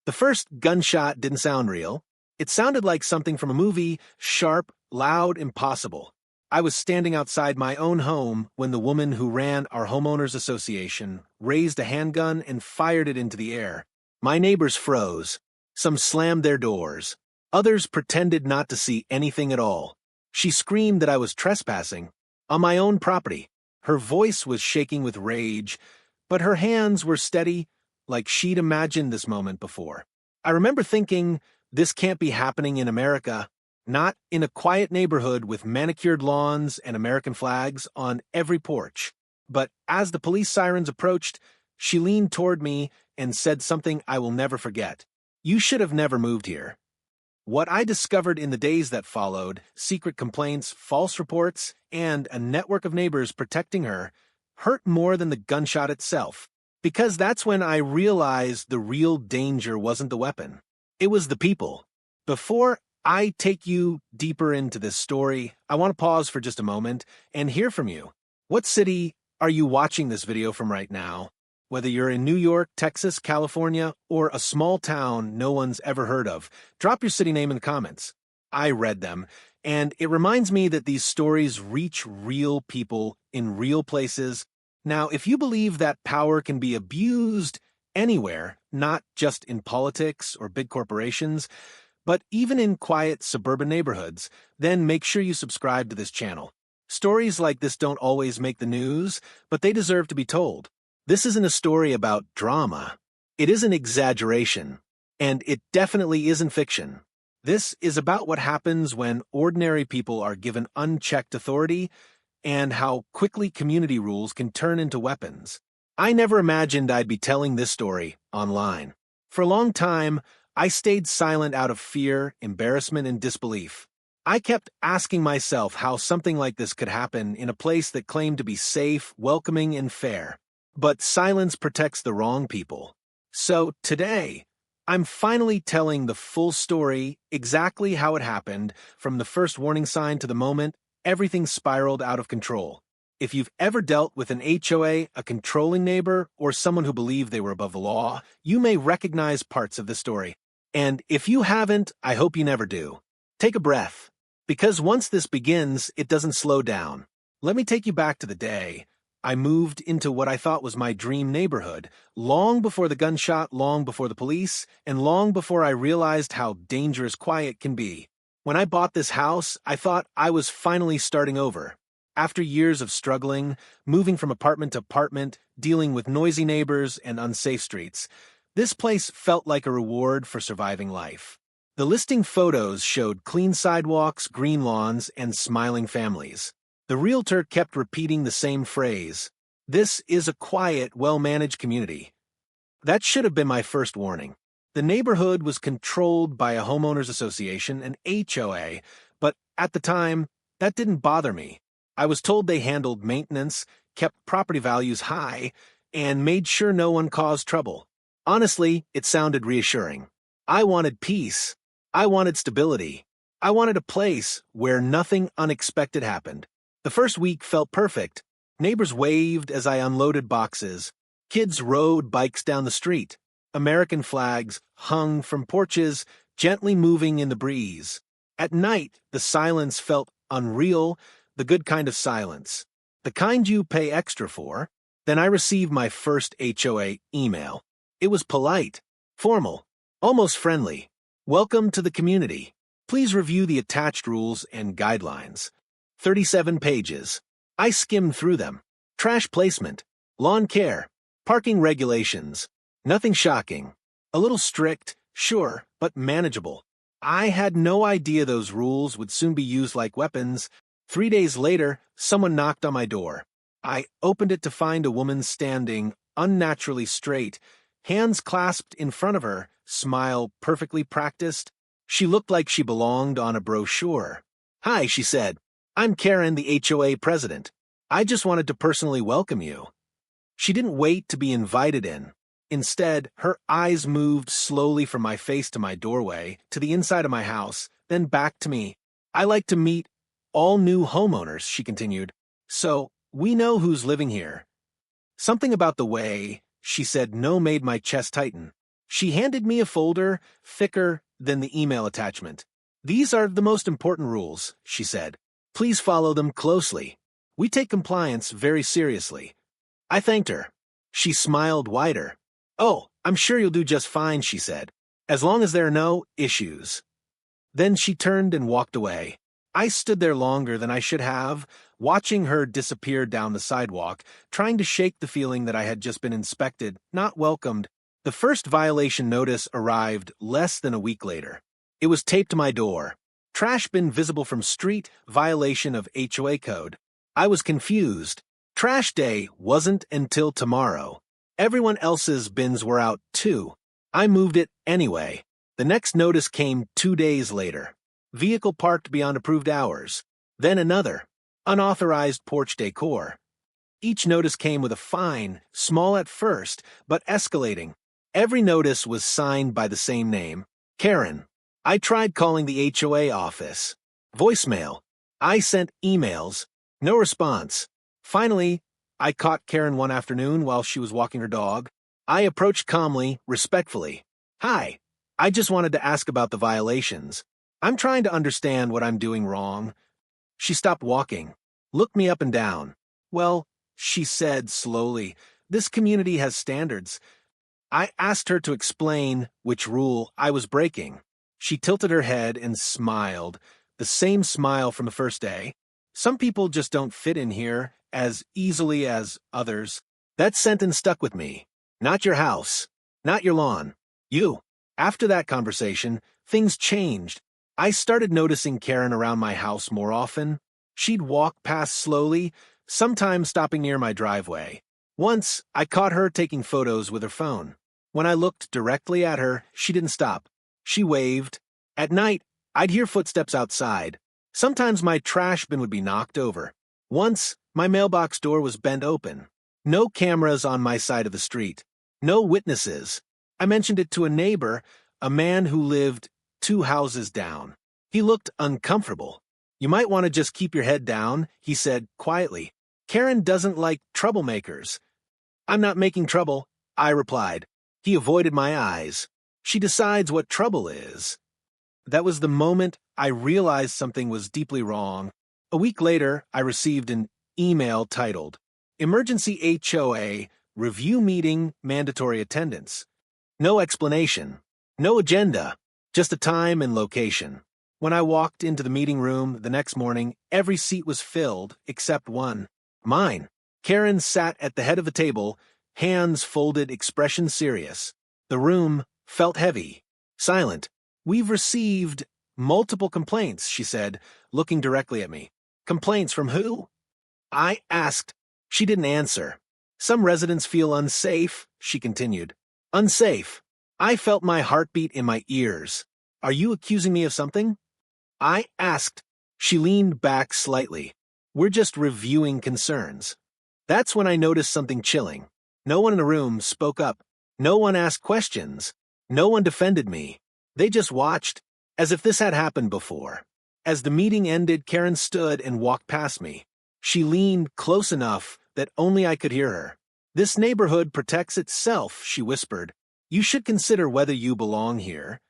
The first gunshot didn't sound real. It sounded like something from a movie, sharp, loud, impossible. I was standing outside my own home when the woman who ran our homeowners association raised a handgun and fired it into the air. My neighbors froze. Some slammed their doors. Others pretended not to see anything at all. She screamed that I was trespassing on my own property. Her voice was shaking with rage, but her hands were steady, like she'd imagined this moment before. I remember thinking, this can't be happening in America, not in a quiet neighborhood with manicured lawns and American flags on every porch. But as the police sirens approached, she leaned toward me and said something I will never forget. "You should have never moved here." What I discovered in the days that followed, secret complaints, false reports, and a network of neighbors protecting her, hurt more than the gunshot itself. Because that's when I realized the real danger wasn't the weapon. It was the people. Before I take you deeper into this story, I want to pause for just a moment and hear from you. What city are you watching this video from right now? Whether you're in New York, Texas, California, or a small town no one's ever heard of, drop your city name in the comments. I read them, and it reminds me that these stories reach real people in real places. Now, if you believe that power can be abused anywhere, not just in politics or big corporations, but even in quiet suburban neighborhoods, then make sure you subscribe to this channel. Stories like this don't always make the news, but they deserve to be told. This isn't a story about drama. It isn't exaggeration, and it definitely isn't fiction. This is about what happens when ordinary people are given unchecked authority and how quickly community rules can turn into weapons. I never imagined I'd be telling this story online. For a long time, I stayed silent out of fear, embarrassment, and disbelief. I kept asking myself how something like this could happen in a place that claimed to be safe, welcoming, and fair. But silence protects the wrong people. So today, I'm finally telling the full story, exactly how it happened, from the first warning sign to the moment everything spiraled out of control. If you've ever dealt with an HOA, a controlling neighbor, or someone who believed they were above the law, you may recognize parts of the story. And if you haven't, I hope you never do. Take a breath. Because once this begins, it doesn't slow down. Let me take you back to the day I moved into what I thought was my dream neighborhood, long before the gunshot, long before the police, and long before I realized how dangerous quiet can be. When I bought this house, I thought I was finally starting over. After years of struggling, moving from apartment to apartment, dealing with noisy neighbors and unsafe streets, this place felt like a reward for surviving life. The listing photos showed clean sidewalks, green lawns, and smiling families. The realtor kept repeating the same phrase, "This is a quiet, well-managed community." That should have been my first warning. The neighborhood was controlled by a homeowners association, an HOA, but at the time, that didn't bother me. I was told they handled maintenance, kept property values high, and made sure no one caused trouble. Honestly, it sounded reassuring. I wanted peace. I wanted stability. I wanted a place where nothing unexpected happened. The first week felt perfect. Neighbors waved as I unloaded boxes. Kids rode bikes down the street. American flags hung from porches, gently moving in the breeze. At night, the silence felt unreal, the good kind of silence. The kind you pay extra for. Then I received my first HOA email. It was polite, formal, almost friendly. "Welcome to the community. Please review the attached rules and guidelines." 37 pages. I skimmed through them. Trash placement, lawn care, parking regulations. Nothing shocking. A little strict, sure, but manageable. I had no idea those rules would soon be used like weapons. 3 days later, someone knocked on my door. I opened it to find a woman standing, unnaturally straight, hands clasped in front of her, smile perfectly practiced. She looked like she belonged on a brochure. "Hi," she said. "I'm Karen, the HOA president. I just wanted to personally welcome you." She didn't wait to be invited in. Instead, her eyes moved slowly from my face to my doorway, to the inside of my house, then back to me. "I like to meet all new homeowners," she continued. "So, we know who's living here." Something about the way she said no made my chest tighten. She handed me a folder, thicker than the email attachment. "These are the most important rules," she said. "Please follow them closely. We take compliance very seriously." I thanked her. She smiled wider. "Oh, I'm sure you'll do just fine," she said, "as long as there are no issues." Then she turned and walked away. I stood there longer than I should have, watching her disappear down the sidewalk, trying to shake the feeling that I had just been inspected, not welcomed. The first violation notice arrived less than a week later. It was taped to my door. "Trash bin visible from street, violation of HOA code." I was confused. Trash day wasn't until tomorrow. Everyone else's bins were out too. I moved it anyway. The next notice came 2 days later. "Vehicle parked beyond approved hours." Then another. "Unauthorized porch decor." Each notice came with a fine, small at first, but escalating. Every notice was signed by the same name, Karen. I tried calling the HOA office. Voicemail. I sent emails. No response. Finally, I caught Karen one afternoon while she was walking her dog. I approached calmly, respectfully. "Hi, I just wanted to ask about the violations. I'm trying to understand what I'm doing wrong." She stopped walking, looked me up and down. "Well," she said slowly, "this community has standards." I asked her to explain which rule I was breaking. She tilted her head and smiled, the same smile from the first day. "Some people just don't fit in here as easily as others." That sentence stuck with me. Not your house, not your lawn, you. After that conversation, things changed. I started noticing Karen around my house more often. She'd walk past slowly, sometimes stopping near my driveway. Once, I caught her taking photos with her phone. When I looked directly at her, she didn't stop. She waved. At night, I'd hear footsteps outside. Sometimes my trash bin would be knocked over. Once, my mailbox door was bent open. No cameras on my side of the street. No witnesses. I mentioned it to a neighbor, a man who lived 2 houses down. He looked uncomfortable. "You might want to just keep your head down," he said quietly. "Karen doesn't like troublemakers." "I'm not making trouble," I replied. He avoided my eyes. "She decides what trouble is." That was the moment I realized something was deeply wrong. A week later, I received an email titled, "Emergency HOA Review Meeting Mandatory Attendance." No explanation. No agenda. Just a time and location. When I walked into the meeting room the next morning, every seat was filled except one. Mine. Karen sat at the head of the table, hands folded, expression serious. The room felt heavy, silent. "We've received multiple complaints," she said, looking directly at me. "Complaints from who?" I asked. She didn't answer. "Some residents feel unsafe," she continued. "Unsafe." I felt my heartbeat in my ears. "Are you accusing me of something?" I asked. She leaned back slightly. "We're just reviewing concerns." That's when I noticed something chilling. No one in the room spoke up. No one asked questions. No one defended me. They just watched, as if this had happened before. As the meeting ended, Karen stood and walked past me. She leaned close enough that only I could hear her. "This neighborhood protects itself," she whispered. "You should consider whether you belong here."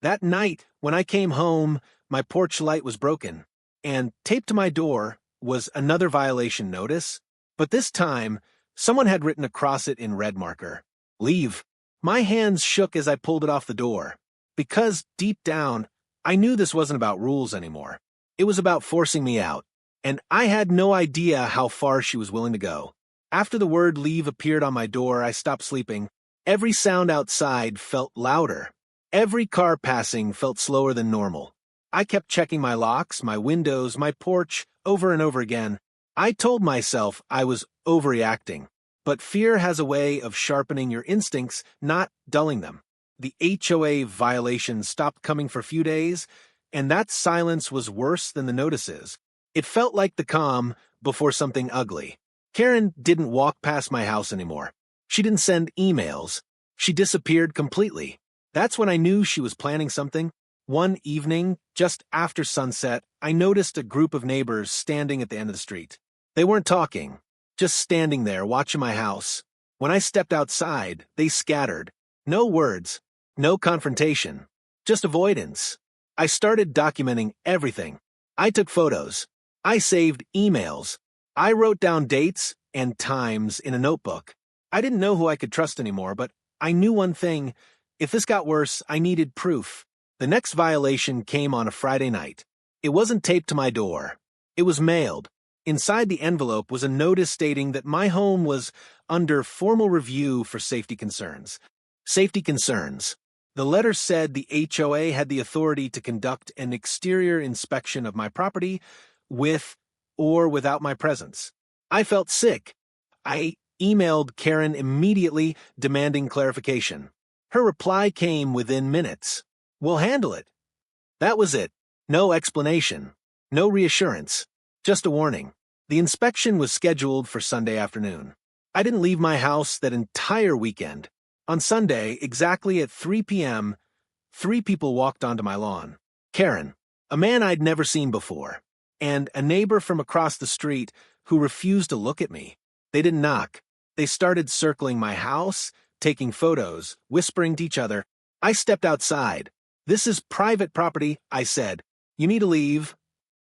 That night, when I came home, my porch light was broken, and taped to my door was another violation notice. But this time, someone had written across it in red marker, "Leave." My hands shook as I pulled it off the door. Because, deep down, I knew this wasn't about rules anymore. It was about forcing me out. And I had no idea how far she was willing to go. After the word "leave" appeared on my door, I stopped sleeping. Every sound outside felt louder. Every car passing felt slower than normal. I kept checking my locks, my windows, my porch, over and over again. I told myself I was overreacting. But fear has a way of sharpening your instincts, not dulling them. The HOA violations stopped coming for a few days, and that silence was worse than the notices. It felt like the calm before something ugly. Karen didn't walk past my house anymore. She didn't send emails. She disappeared completely. That's when I knew she was planning something. One evening, just after sunset, I noticed a group of neighbors standing at the end of the street. They weren't talking, just standing there watching my house. When I stepped outside, they scattered. No words, no confrontation, just avoidance. I started documenting everything. I took photos. I saved emails. I wrote down dates and times in a notebook. I didn't know who I could trust anymore, but I knew one thing. If this got worse, I needed proof. The next violation came on a Friday night. It wasn't taped to my door. It was mailed. Inside the envelope was a notice stating that my home was under formal review for safety concerns. Safety concerns. The letter said the HOA had the authority to conduct an exterior inspection of my property with or without my presence. I felt sick. I emailed Karen immediately demanding clarification. Her reply came within minutes. We'll handle it. That was it. No explanation. No reassurance. Just a warning. The inspection was scheduled for Sunday afternoon. I didn't leave my house that entire weekend. On Sunday, exactly at 3 p.m., 3 people walked onto my lawn. Karen, a man I'd never seen before, and a neighbor from across the street who refused to look at me. They didn't knock. They started circling my house, taking photos, whispering to each other. I stepped outside. This is private property, I said. You need to leave.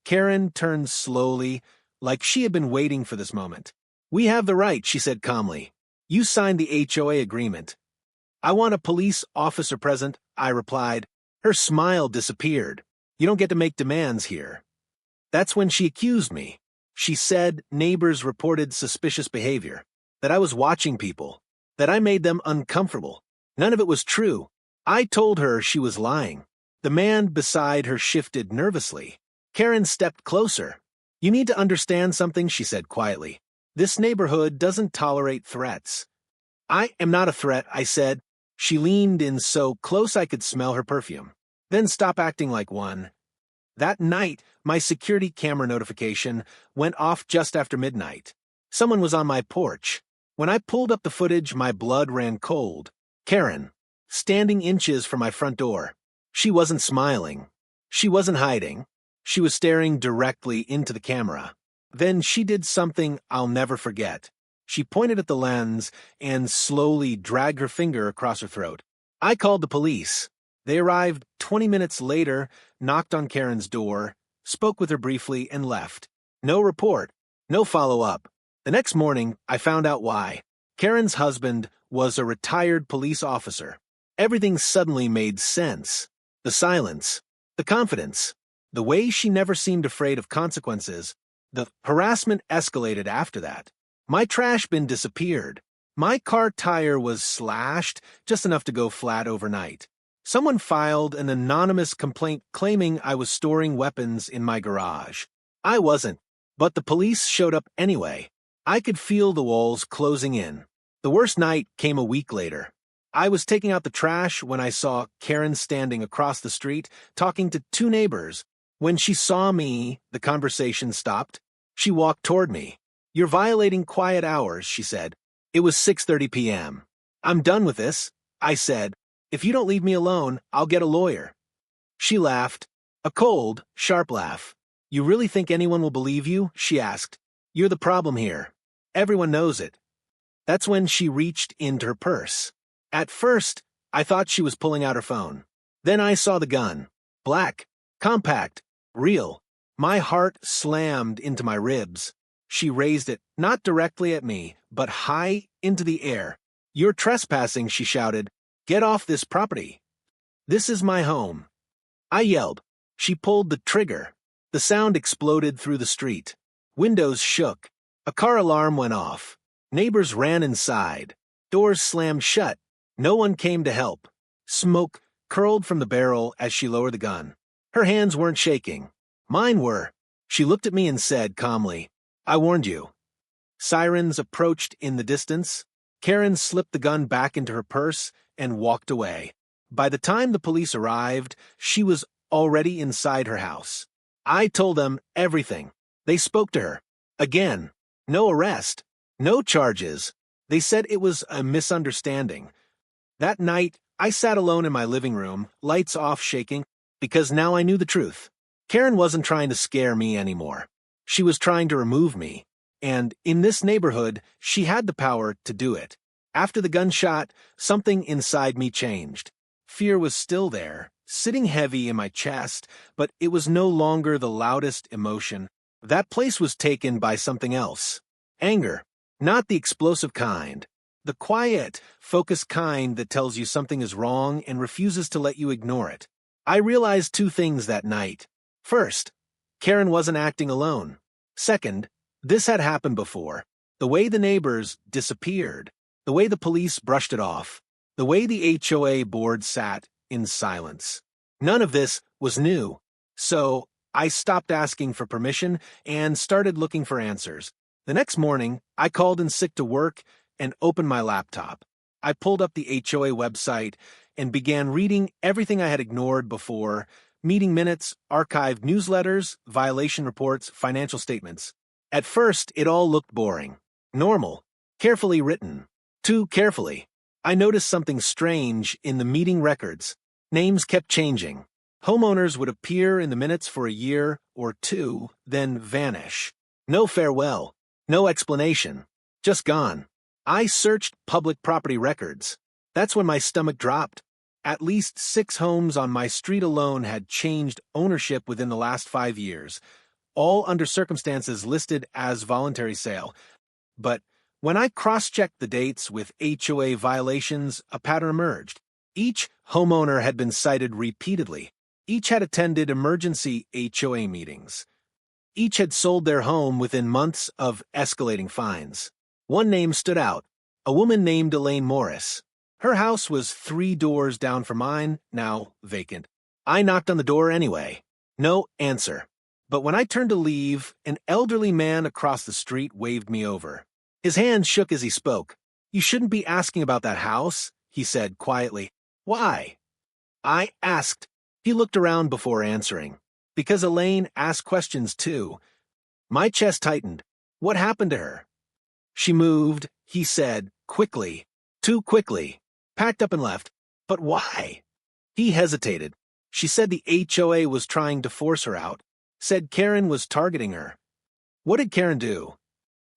Karen turned slowly, like she had been waiting for this moment. We have the right, she said calmly. You signed the HOA agreement. I want a police officer present, I replied. Her smile disappeared. You don't get to make demands here. That's when she accused me. She said neighbors reported suspicious behavior, that I was watching people, that I made them uncomfortable. None of it was true. I told her she was lying. The man beside her shifted nervously. Karen stepped closer. You need to understand something, she said quietly. This neighborhood doesn't tolerate threats. I am not a threat, I said. She leaned in so close I could smell her perfume. Then stop acting like one. That night, my security camera notification went off just after midnight. Someone was on my porch. When I pulled up the footage, my blood ran cold. Karen, standing inches from my front door. She wasn't smiling. She wasn't hiding. She was staring directly into the camera. Then she did something I'll never forget. She pointed at the lens and slowly dragged her finger across her throat. I called the police. They arrived 20 minutes later, knocked on Karen's door, spoke with her briefly, and left. No report, no follow-up. The next morning, I found out why. Karen's husband was a retired police officer. Everything suddenly made sense. The silence, the confidence, the way she never seemed afraid of consequences. The harassment escalated after that. My trash bin disappeared. My car tire was slashed, just enough to go flat overnight. Someone filed an anonymous complaint claiming I was storing weapons in my garage. I wasn't, but the police showed up anyway. I could feel the walls closing in. The worst night came a week later. I was taking out the trash when I saw Karen standing across the street, talking to 2 neighbors. When she saw me, the conversation stopped. She walked toward me. You're violating quiet hours, she said. It was 6:30 p.m. I'm done with this, I said. If you don't leave me alone, I'll get a lawyer. She laughed, a cold, sharp laugh. You really think anyone will believe you? She asked. You're the problem here. Everyone knows it. That's when she reached into her purse. At first, I thought she was pulling out her phone. Then I saw the gun. Black, compact, real. My heart slammed into my ribs. She raised it, not directly at me, but high into the air. You're trespassing, she shouted. Get off this property. This is my home. I yelled. She pulled the trigger. The sound exploded through the street. Windows shook. A car alarm went off. Neighbors ran inside. Doors slammed shut. No one came to help. Smoke curled from the barrel as she lowered the gun. Her hands weren't shaking. Mine were. She looked at me and said calmly, I warned you. Sirens approached in the distance. Karen slipped the gun back into her purse and walked away. By the time the police arrived, she was already inside her house. I told them everything. They spoke to her. Again, no arrest, no charges. They said it was a misunderstanding. That night, I sat alone in my living room, lights off, shaking, because now I knew the truth. Karen wasn't trying to scare me anymore. She was trying to remove me, and in this neighborhood, she had the power to do it. After the gunshot, something inside me changed. Fear was still there, sitting heavy in my chest, but it was no longer the loudest emotion. That place was taken by something else. Anger. Not the explosive kind. The quiet, focused kind that tells you something is wrong and refuses to let you ignore it. I realized two things that night. First, Karen wasn't acting alone. Second, this had happened before. The way the neighbors disappeared. The way the police brushed it off. The way the HOA board sat in silence. None of this was new. So, I stopped asking for permission and started looking for answers. The next morning, I called in sick to work and opened my laptop. I pulled up the HOA website and began reading everything I had ignored before: meeting minutes, archived newsletters, violation reports, financial statements. At first, it all looked boring. Normal. Carefully written. Too carefully. I noticed something strange in the meeting records. Names kept changing. Homeowners would appear in the minutes for a year or two, then vanish. No farewell. No explanation. Just gone. I searched public property records. That's when my stomach dropped. At least 6 homes on my street alone had changed ownership within the last 5 years, all under circumstances listed as voluntary sale. But when I cross-checked the dates with HOA violations, a pattern emerged. Each homeowner had been cited repeatedly. Each had attended emergency HOA meetings. Each had sold their home within months of escalating fines. One name stood out, a woman named Elaine Morris. Her house was 3 doors down from mine, now vacant. I knocked on the door anyway. No answer. But when I turned to leave, an elderly man across the street waved me over. His hand shook as he spoke. "You shouldn't be asking about that house," he said quietly. "Why?" I asked. He looked around before answering. Because Elaine asked questions too. My chest tightened. What happened to her? She moved, he said, quickly. Too quickly. Packed up and left. But why? He hesitated. She said the HOA was trying to force her out. Said Karen was targeting her. What did Karen do?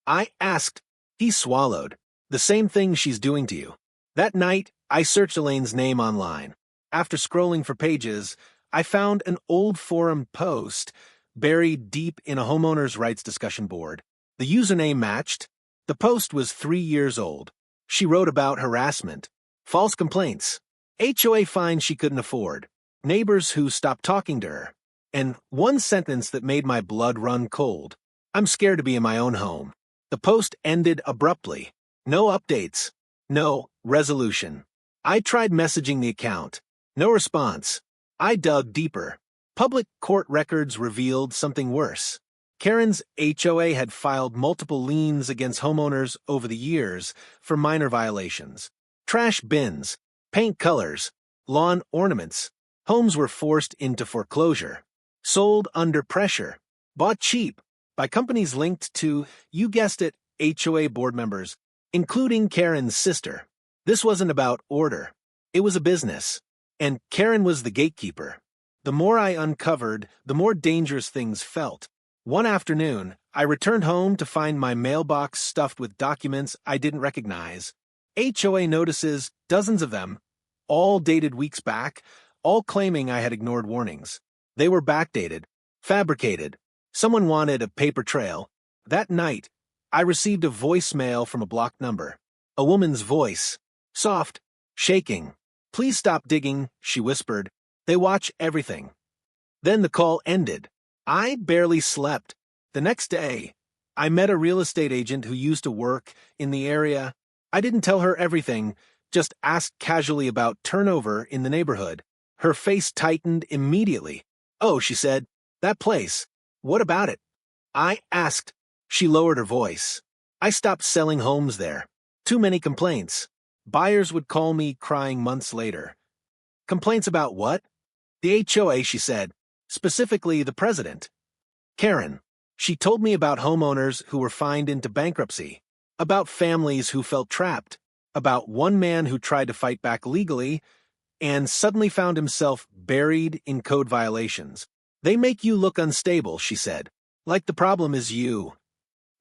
I asked. He swallowed. The same thing she's doing to you. That night, I searched Elaine's name online. After scrolling for pages, I found an old forum post buried deep in a homeowners' rights discussion board. The username matched. The post was 3 years old. She wrote about harassment, false complaints, HOA fines she couldn't afford, neighbors who stopped talking to her, and one sentence that made my blood run cold. I'm scared to be in my own home. The post ended abruptly. No updates. No resolution. I tried messaging the account. No response. I dug deeper. Public court records revealed something worse. Karen's HOA had filed multiple liens against homeowners over the years for minor violations. Trash bins, paint colors, lawn ornaments. Homes were forced into foreclosure. Sold under pressure. Bought cheap by companies linked to, you guessed it, HOA board members, including Karen's sister. This wasn't about order. It was a business. And Karen was the gatekeeper. The more I uncovered, the more dangerous things felt. One afternoon, I returned home to find my mailbox stuffed with documents I didn't recognize. HOA notices, dozens of them, all dated weeks back, all claiming I had ignored warnings. They were backdated, fabricated. Someone wanted a paper trail. That night, I received a voicemail from a blocked number. A woman's voice. Soft, shaking. "Please stop digging," she whispered. "They watch everything." Then the call ended. I barely slept. The next day, I met a real estate agent who used to work in the area. I didn't tell her everything, just asked casually about turnover in the neighborhood. Her face tightened immediately. "Oh," she said, "that place. What about it?" I asked. She lowered her voice. "I stopped selling homes there. Too many complaints. Buyers would call me crying months later." "Complaints about what?" "The HOA," she said. "Specifically the president." Karen. She told me about homeowners who were fined into bankruptcy, about families who felt trapped, about one man who tried to fight back legally and suddenly found himself buried in code violations. "They make you look unstable," she said, "like the problem is you."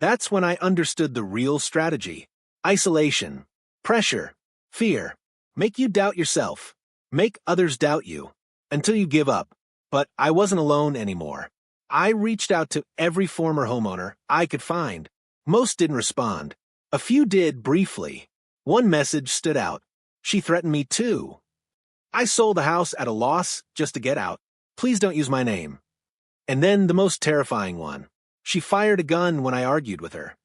That's when I understood the real strategy. Isolation. Pressure, fear, make you doubt yourself, make others doubt you, until you give up. But I wasn't alone anymore. I reached out to every former homeowner I could find. Most didn't respond. A few did briefly. One message stood out. She threatened me too. I sold the house at a loss just to get out. Please don't use my name. And then the most terrifying one. She fired a gun when I argued with her.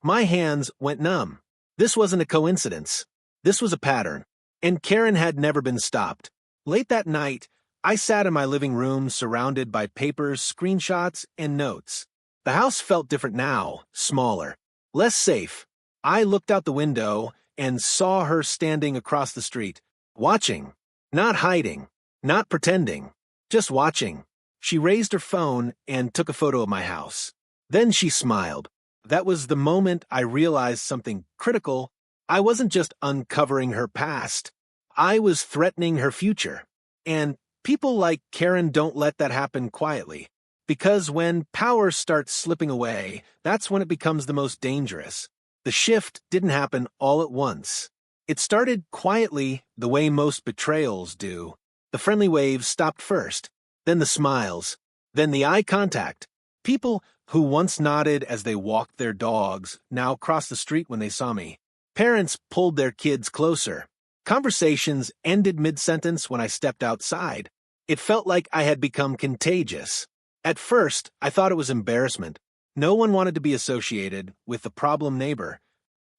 My hands went numb. This wasn't a coincidence. This was a pattern. And Karen had never been stopped. Late that night, I sat in my living room surrounded by papers, screenshots, and notes. The house felt different now, smaller, less safe. I looked out the window and saw her standing across the street, watching, not hiding, not pretending, just watching. She raised her phone and took a photo of my house. Then she smiled. That was the moment I realized something critical. I wasn't just uncovering her past. I was threatening her future. And people like Karen don't let that happen quietly. Because when power starts slipping away, that's when it becomes the most dangerous. The shift didn't happen all at once. It started quietly, the way most betrayals do. The friendly waves stopped first, then the smiles, then the eye contact. People who once nodded as they walked their dogs now crossed the street when they saw me. Parents pulled their kids closer. Conversations ended mid-sentence when I stepped outside. It felt like I had become contagious. At first, I thought it was embarrassment. No one wanted to be associated with the problem neighbor.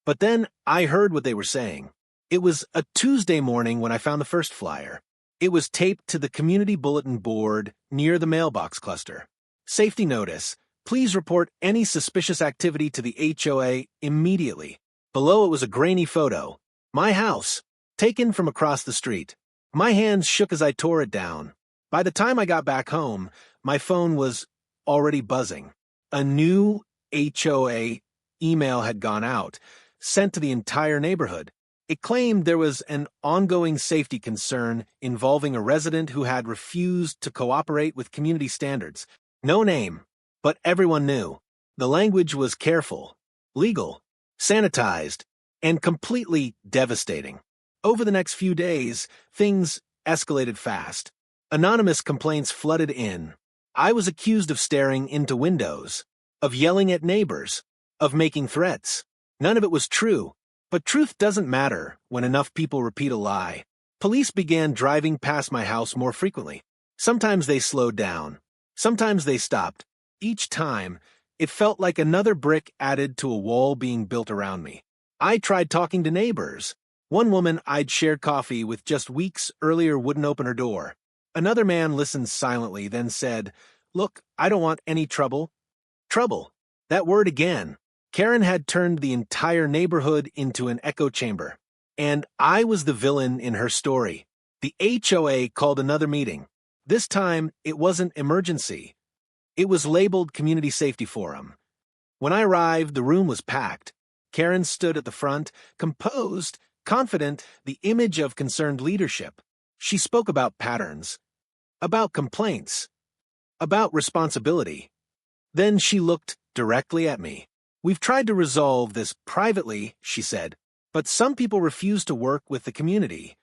But then I heard what they were saying. It was a Tuesday morning when I found the first flyer. It was taped to the community bulletin board near the mailbox cluster. Safety notice. Please report any suspicious activity to the HOA immediately. Below it was a grainy photo. My house, taken from across the street. My hands shook as I tore it down. By the time I got back home, my phone was already buzzing. A new HOA email had gone out, sent to the entire neighborhood. It claimed there was an ongoing safety concern involving a resident who had refused to cooperate with community standards. No name, but everyone knew. The language was careful, legal, sanitized, and completely devastating. Over the next few days, things escalated fast. Anonymous complaints flooded in. I was accused of staring into windows, of yelling at neighbors, of making threats. None of it was true. But truth doesn't matter when enough people repeat a lie. Police began driving past my house more frequently. Sometimes they slowed down. Sometimes they stopped. Each time, it felt like another brick added to a wall being built around me. I tried talking to neighbors. One woman I'd shared coffee with just weeks earlier wouldn't open her door. Another man listened silently, then said, "Look, I don't want any trouble." Trouble. That word again. Karen had turned the entire neighborhood into an echo chamber. And I was the villain in her story. The HOA called another meeting. This time, it wasn't emergency. It was labeled Community Safety Forum. When I arrived, the room was packed. Karen stood at the front, composed, confident, the image of concerned leadership. She spoke about patterns, about complaints, about responsibility. Then she looked directly at me. "We've tried to resolve this privately," she said, "but some people refuse to work with the community."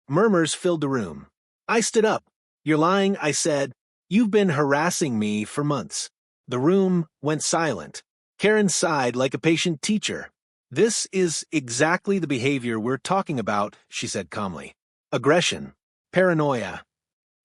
Murmurs filled the room. I stood up. "You're lying," I said. "You've been harassing me for months." The room went silent. Karen sighed like a patient teacher. "This is exactly the behavior we're talking about," she said calmly. "Aggression. Paranoia."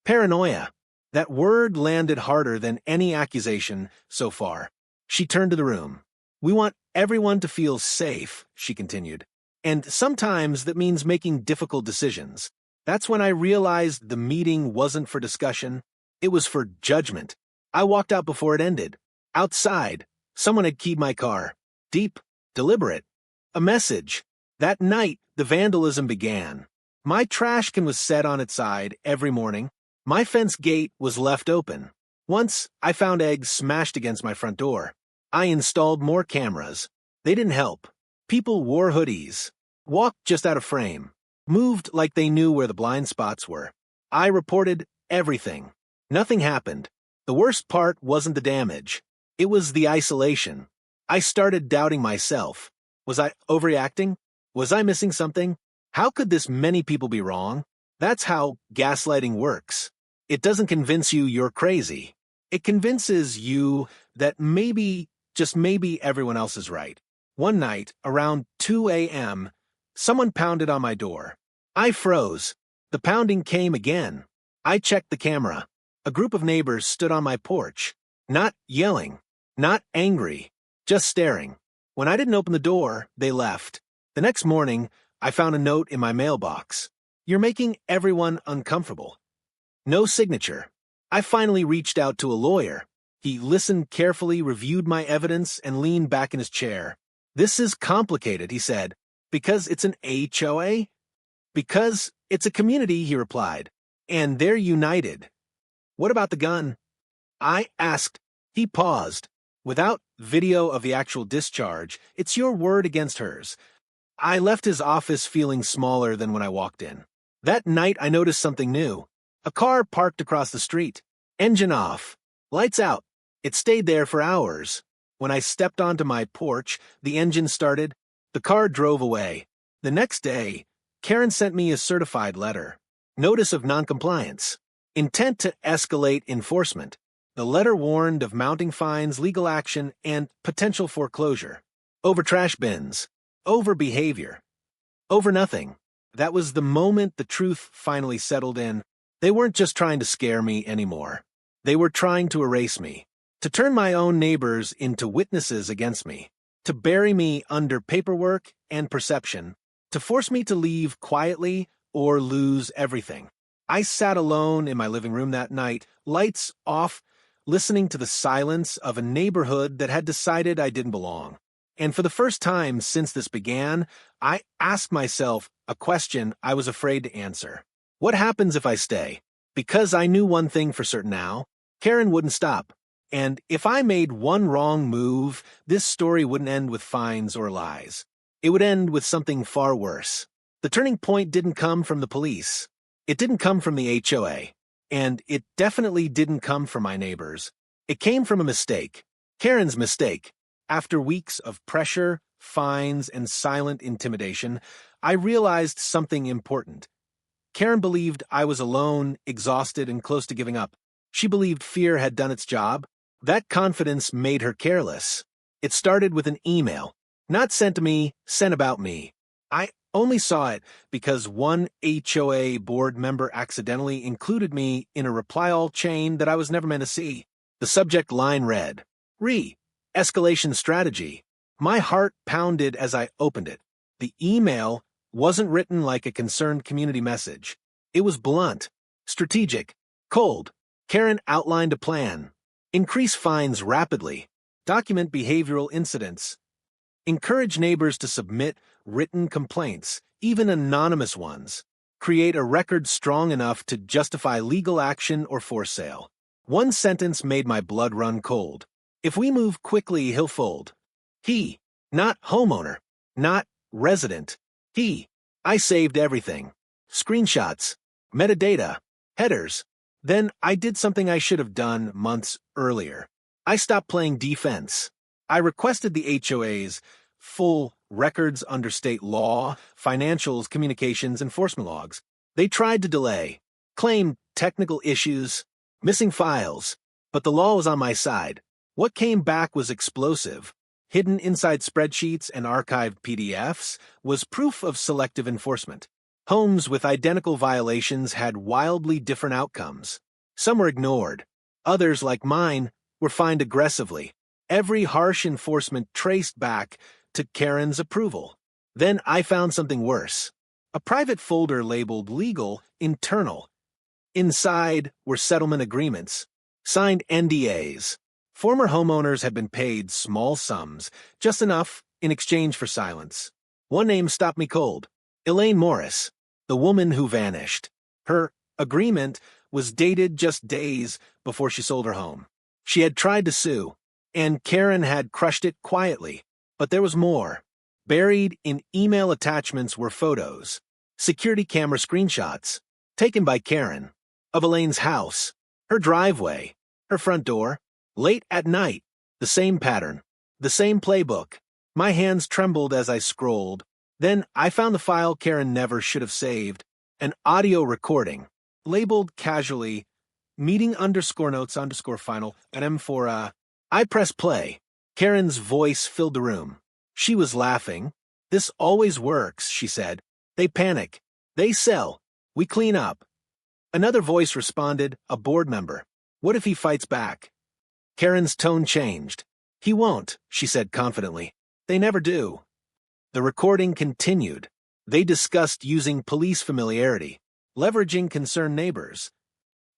Paranoia. That word landed harder than any accusation so far. She turned to the room. "We want everyone to feel safe," she continued. "And sometimes that means making difficult decisions." That's when I realized the meeting wasn't for discussion. It was for judgment. I walked out before it ended. Outside, someone had keyed my car. Deep, deliberate. A message. That night, the vandalism began. My trash can was set on its side every morning. My fence gate was left open. Once, I found eggs smashed against my front door. I installed more cameras. They didn't help. People wore hoodies, walked just out of frame, moved like they knew where the blind spots were. I reported everything. Nothing happened. The worst part wasn't the damage. It was the isolation. I started doubting myself. Was I overreacting? Was I missing something? How could this many people be wrong? That's how gaslighting works. It doesn't convince you you're crazy. It convinces you that maybe, just maybe, everyone else is right. One night, around 2 a.m., someone pounded on my door. I froze. The pounding came again. I checked the camera. A group of neighbors stood on my porch. Not yelling, not angry, just staring. When I didn't open the door, they left. The next morning, I found a note in my mailbox. You're making everyone uncomfortable. No signature. I finally reached out to a lawyer. He listened carefully, reviewed my evidence, and leaned back in his chair. This is complicated, he said. Because it's an HOA? Because it's a community, he replied. And they're united. What about the gun? I asked. He paused. Without video of the actual discharge, it's your word against hers. I left his office feeling smaller than when I walked in. That night, I noticed something new. A car parked across the street. Engine off. Lights out. It stayed there for hours. When I stepped onto my porch, the engine started. The car drove away. The next day, Karen sent me a certified letter. Notice of noncompliance. Intent to escalate enforcement. The letter warned of mounting fines, legal action, and potential foreclosure. Over trash bins. Over behavior. Over nothing. That was the moment the truth finally settled in. They weren't just trying to scare me anymore. They were trying to erase me. To turn my own neighbors into witnesses against me. To bury me under paperwork and perception. To force me to leave quietly or lose everything. I sat alone in my living room that night, lights off, listening to the silence of a neighborhood that had decided I didn't belong. And for the first time since this began, I asked myself a question I was afraid to answer. What happens if I stay? Because I knew one thing for certain now, Karen wouldn't stop. And if I made one wrong move, this story wouldn't end with fines or lies. It would end with something far worse. The turning point didn't come from the police. It didn't come from the HOA. And it definitely didn't come from my neighbors. It came from a mistake. Karen's mistake. After weeks of pressure, fines, and silent intimidation, I realized something important. Karen believed I was alone, exhausted, and close to giving up. She believed fear had done its job. That confidence made her careless. It started with an email. Not sent to me, sent about me. I only saw it because one HOA board member accidentally included me in a reply-all chain that I was never meant to see. The subject line read, Escalation strategy. My heart pounded as I opened it. The email wasn't written like a concerned community message. It was blunt, strategic, cold. Karen outlined a plan. Increase fines rapidly. Document behavioral incidents. Encourage neighbors to submit written complaints, even anonymous ones. Create a record strong enough to justify legal action or force sale. One sentence made my blood run cold. If we move quickly, he'll fold. He, not homeowner, not resident. He. I saved everything. Screenshots, metadata, headers. Then I did something I should have done months earlier. I stopped playing defense. I requested the HOA's full records under state law, financials, communications, enforcement logs. They tried to delay, claimed technical issues, missing files, but the law was on my side. What came back was explosive. Hidden inside spreadsheets and archived PDFs was proof of selective enforcement. Homes with identical violations had wildly different outcomes. Some were ignored. Others, like mine, were fined aggressively. Every harsh enforcement traced back to Karen's approval. Then I found something worse. A private folder labeled Legal Internal. Inside were settlement agreements, signed NDAs. Former homeowners had been paid small sums, just enough in exchange for silence. One name stopped me cold. Elaine Morris, the woman who vanished. Her agreement was dated just days before she sold her home. She had tried to sue, and Karen had crushed it quietly. But there was more. Buried in email attachments were photos, security camera screenshots, taken by Karen, of Elaine's house, her driveway, her front door, late at night, the same pattern, the same playbook. My hands trembled as I scrolled. Then I found the file Karen never should have saved, an audio recording, labeled casually, meeting_notes_final, and M for, I pressed play. Karen's voice filled the room. She was laughing. "This always works," she said. "They panic. They sell. We clean up." Another voice responded, a board member. "What if he fights back?" Karen's tone changed. "He won't," she said confidently. "They never do." The recording continued. They discussed using police familiarity, leveraging concerned neighbors,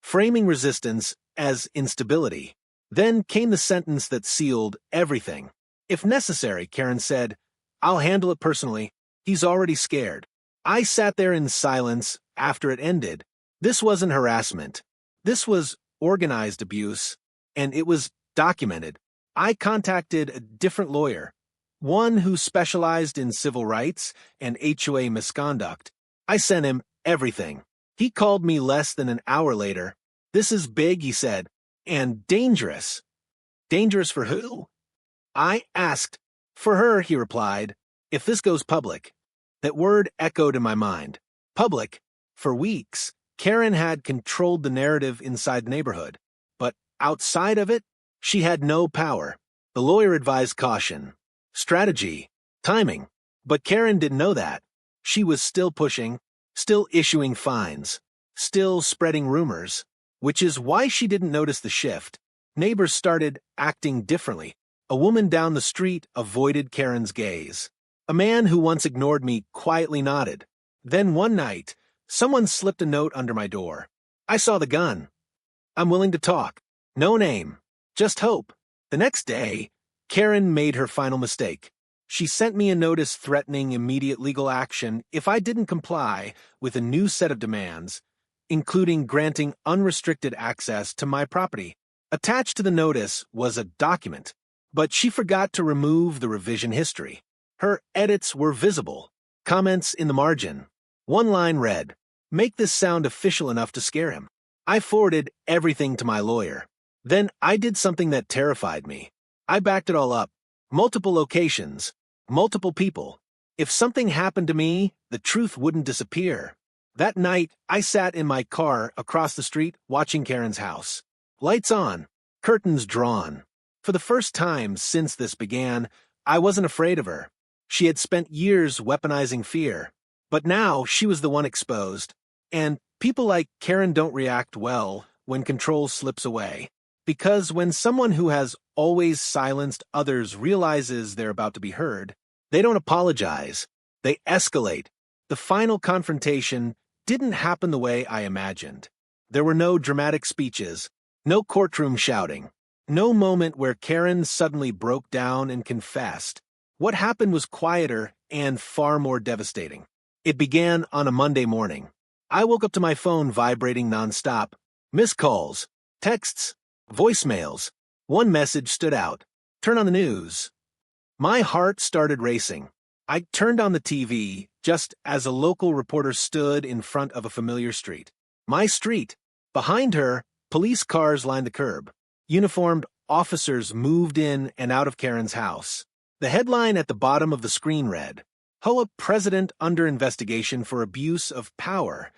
framing resistance as instability. Then came the sentence that sealed everything. "If necessary," Karen said, "I'll handle it personally. He's already scared." I sat there in silence after it ended. This wasn't harassment. This was organized abuse, and it was documented. I contacted a different lawyer, one who specialized in civil rights and HOA misconduct. I sent him everything. He called me less than an hour later. "This is big," he said, "and dangerous." "Dangerous for who?" I asked. "For her," he replied, "if this goes public." That word echoed in my mind. Public. For weeks, Karen had controlled the narrative inside the neighborhood. But outside of it, she had no power. The lawyer advised caution, strategy, timing. But Karen didn't know that. She was still pushing, still issuing fines, still spreading rumors, which is why she didn't notice the shift. Neighbors started acting differently. A woman down the street avoided Karen's gaze. A man who once ignored me quietly nodded. Then one night, someone slipped a note under my door. "I saw the gun. I'm willing to talk. No name. Just hope." The next day, Karen made her final mistake. She sent me a notice threatening immediate legal action if I didn't comply with a new set of demands, including granting unrestricted access to my property. Attached to the notice was a document, but she forgot to remove the revision history. Her edits were visible. Comments in the margin. One line read, "Make this sound official enough to scare him." I forwarded everything to my lawyer. Then I did something that terrified me. I backed it all up. Multiple locations. Multiple people. If something happened to me, the truth wouldn't disappear. That night, I sat in my car across the street watching Karen's house. Lights on. Curtains drawn. For the first time since this began, I wasn't afraid of her. She had spent years weaponizing fear. But now she was the one exposed. And people like Karen don't react well when control slips away. Because when someone who has always silenced others realizes they're about to be heard, they don't apologize. They escalate. The final confrontation didn't happen the way I imagined. There were no dramatic speeches, no courtroom shouting, no moment where Karen suddenly broke down and confessed. What happened was quieter and far more devastating. It began on a Monday morning. I woke up to my phone vibrating nonstop. Missed calls, texts, voicemails. One message stood out. "Turn on the news." My heart started racing. I turned on the TV just as a local reporter stood in front of a familiar street. My street. Behind her, police cars lined the curb. Uniformed officers moved in and out of Karen's house. The headline at the bottom of the screen read, "HOA President under investigation for abuse of power."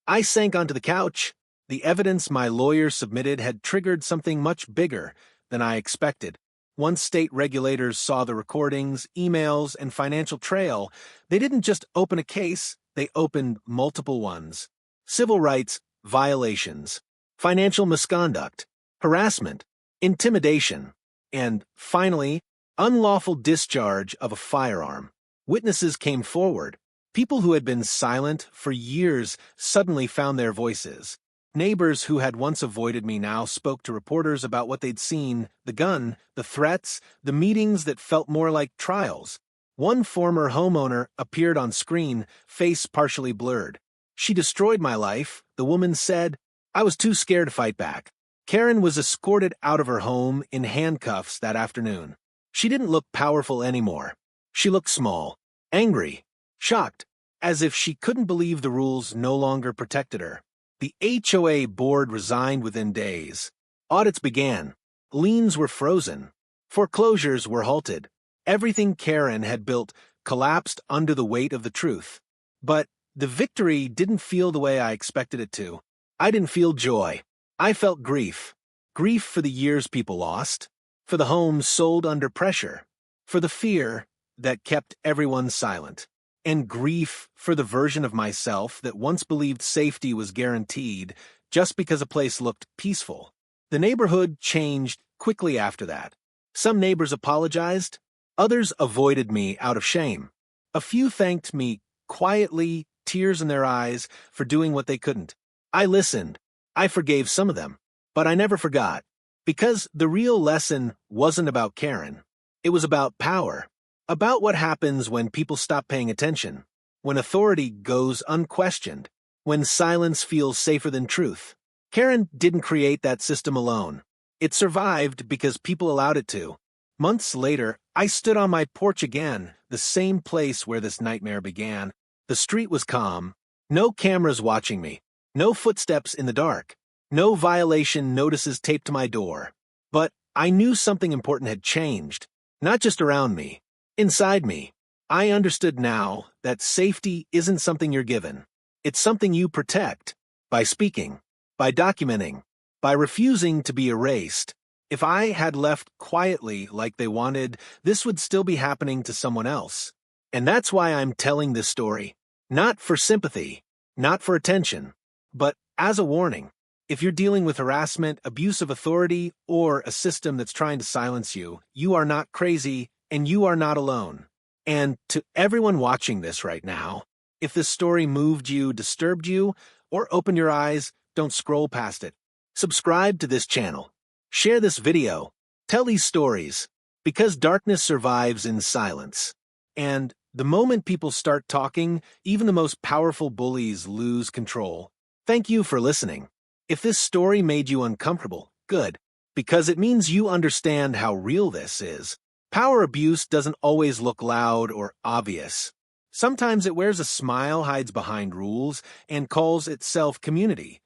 I sank onto the couch. The evidence my lawyer submitted had triggered something much bigger than I expected. Once state regulators saw the recordings, emails, and financial trail, they didn't just open a case, they opened multiple ones. Civil rights violations, financial misconduct, harassment, intimidation, and, finally, unlawful discharge of a firearm. Witnesses came forward. People who had been silent for years suddenly found their voices. Neighbors who had once avoided me now spoke to reporters about what they'd seen, the gun, the threats, the meetings that felt more like trials. One former homeowner appeared on screen, face partially blurred. "She destroyed my life," the woman said. "I was too scared to fight back." Karen was escorted out of her home in handcuffs that afternoon. She didn't look powerful anymore. She looked small, angry, shocked, as if she couldn't believe the rules no longer protected her. The HOA board resigned within days. Audits began. Liens were frozen. Foreclosures were halted. Everything Karen had built collapsed under the weight of the truth. But the victory didn't feel the way I expected it to. I didn't feel joy. I felt grief. Grief for the years people lost, for the homes sold under pressure, for the fear that kept everyone silent, and grief for the version of myself that once believed safety was guaranteed just because a place looked peaceful. The neighborhood changed quickly after that. Some neighbors apologized, others avoided me out of shame. A few thanked me quietly, tears in their eyes, for doing what they couldn't. I listened. I forgave some of them, but I never forgot. Because the real lesson wasn't about Karen. It was about power. About what happens when people stop paying attention, when authority goes unquestioned, when silence feels safer than truth. Karen didn't create that system alone. It survived because people allowed it to. Months later, I stood on my porch again, the same place where this nightmare began. The street was calm. No cameras watching me. No footsteps in the dark. No violation notices taped to my door. But I knew something important had changed, not just around me, inside me. I understood now that safety isn't something you're given. It's something you protect by speaking, by documenting, by refusing to be erased. If I had left quietly like they wanted, this would still be happening to someone else. And that's why I'm telling this story. Not for sympathy, not for attention, but as a warning. If you're dealing with harassment, abuse of authority, or a system that's trying to silence you, you are not crazy and you are not alone. And to everyone watching this right now, if this story moved you, disturbed you, or opened your eyes, don't scroll past it. Subscribe to this channel. Share this video. Tell these stories, because darkness survives in silence. And the moment people start talking, even the most powerful bullies lose control. Thank you for listening. If this story made you uncomfortable, good, because it means you understand how real this is. Power abuse doesn't always look loud or obvious. Sometimes it wears a smile, hides behind rules, and calls itself community.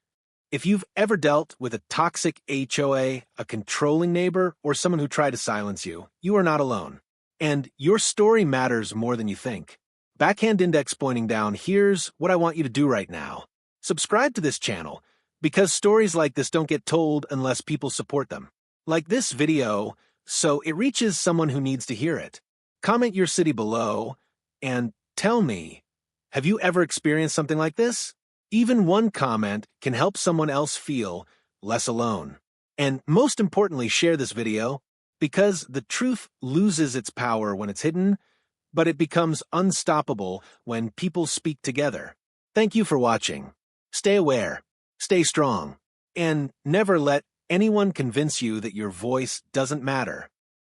If you've ever dealt with a toxic HOA, a controlling neighbor, or someone who tried to silence you, you are not alone. And your story matters more than you think. Backhand index pointing down, here's what I want you to do right now. Subscribe to this channel, because stories like this don't get told unless people support them. Like this video, so it reaches someone who needs to hear it. Comment your city below, and tell me, have you ever experienced something like this? Even one comment can help someone else feel less alone. And most importantly, share this video, because the truth loses its power when it's hidden, but it becomes unstoppable when people speak together. Thank you for watching. Stay aware, stay strong, and never let anyone convince you that your voice doesn't matter.